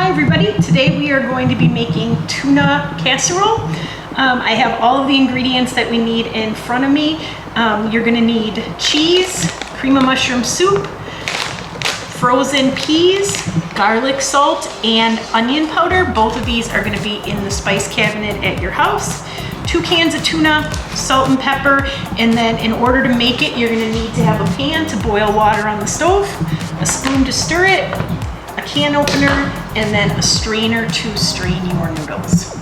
Hi everybody, today we are going to be making tuna casserole. I have all of the ingredients that we need in front of me. You're going to need cheese, cream of mushroom soup, frozen peas, garlic salt, and onion powder. Both of these are going to be in the spice cabinet at your house. 2 cans of tuna, salt and pepper, and then in order to make it, you're going to need to have a pan to boil water on the stove, a spoon to stir it, a can opener, and then a strainer to strain your noodles.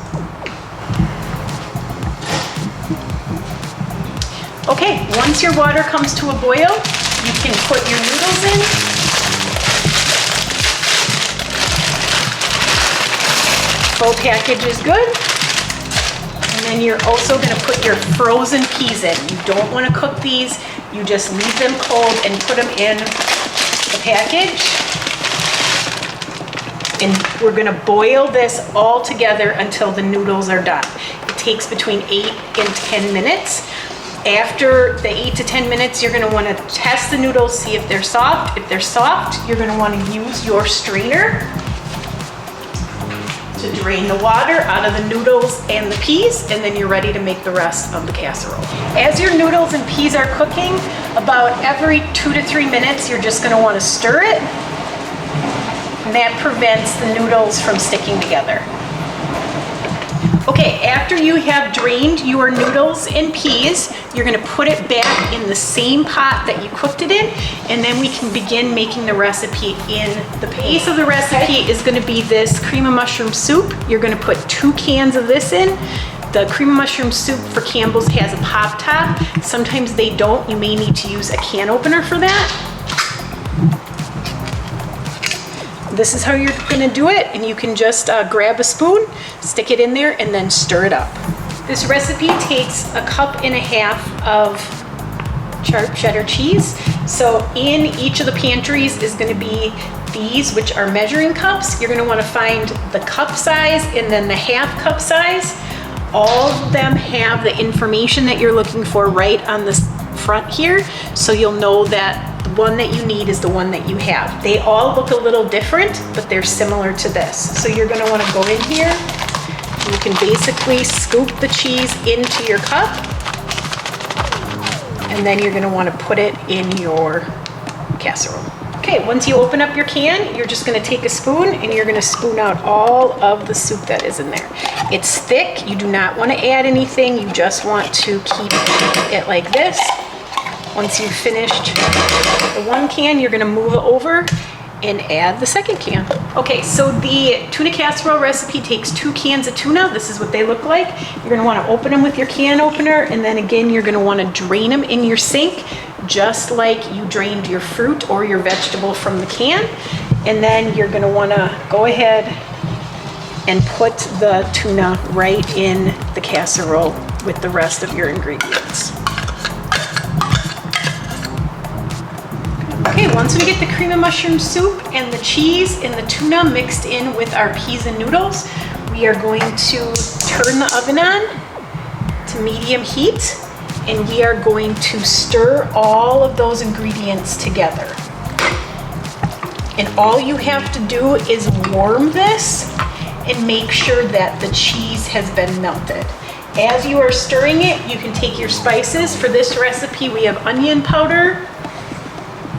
Okay, once your water comes to a boil, you can put your noodles in. Full package is good. And then you're also going to put your frozen peas in. You don't want to cook these. You just leave them cold and put them in the package. And we're going to boil this all together until the noodles are done. It takes between 8 and 10 minutes. After the 8 to 10 minutes, you're going to want to test the noodles, see if they're soft. If they're soft, you're going to want to use your strainer to drain the water out of the noodles and the peas, and then you're ready to make the rest of the casserole. As your noodles and peas are cooking, about every 2 to 3 minutes, you're just going to want to stir it. And that prevents the noodles from sticking together. Okay, after you have drained your noodles and peas, you're going to put it back in the same pot that you cooked it in, and then we can begin making the recipe in the base of the recipe is going to be this cream of mushroom soup. You're going to put 2 cans of this in. The cream of mushroom soup for Campbell's has a pop top. Sometimes they don't. You may need to use a can opener for that. This is how you're going to do it, and you can just grab a spoon, stick it in there, and then stir it up. This recipe takes 1.5 cups of sharp cheddar cheese. So in each of the pantries is going to be these, which are measuring cups. You're going to want to find the cup size and then the 1/2 cup size. All of them have the information that you're looking for right on the front here, so you'll know that the one that you need is the one that you have. They all look a little different, but they're similar to this. So you're going to want to go in here. You can basically scoop the cheese into your cup, and then you're going to want to put it in your casserole. Okay, once you open up your can, you're just going to take a spoon and you're going to spoon out all of the soup that is in there. It's thick. You do not want to add anything. You just want to keep it like this. Once you've finished the 1 can, you're going to move it over and add the 2nd can. Okay, so the tuna casserole recipe takes 2 cans of tuna. This is what they look like. You're going to want to open them with your can opener, and then again, you're going to want to drain them in your sink, just like you drained your fruit or your vegetable from the can. And then you're going to want to go ahead and put the tuna right in the casserole with the rest of your ingredients. Okay, once we get the cream of mushroom soup and the cheese and the tuna mixed in with our peas and noodles, we are going to turn the oven on to medium heat, and we are going to stir all of those ingredients together. And all you have to do is warm this and make sure that the cheese has been melted. As you are stirring it, you can take your spices. For this recipe, we have onion powder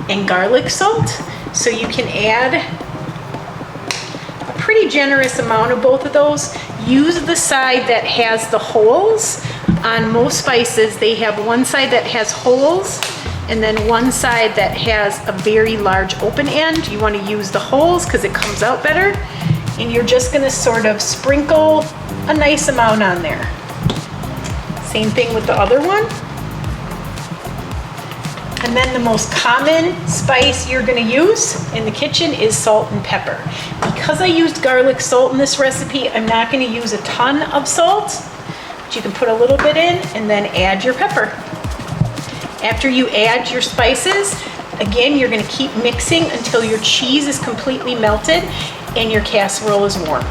and garlic salt, so you can add a pretty generous amount of both of those. Use the side that has the holes. On most spices, they have one side that has holes and then one side that has a very large open end. You want to use the holes because it comes out better, and you're just going to sort of sprinkle a nice amount on there. Same thing with the other one. And then the most common spice you're going to use in the kitchen is salt and pepper. Because I used garlic salt in this recipe, I'm not going to use a ton of salt, but you can put a little bit in and then add your pepper. After you add your spices, again, you're going to keep mixing until your cheese is completely melted and your casserole is warm.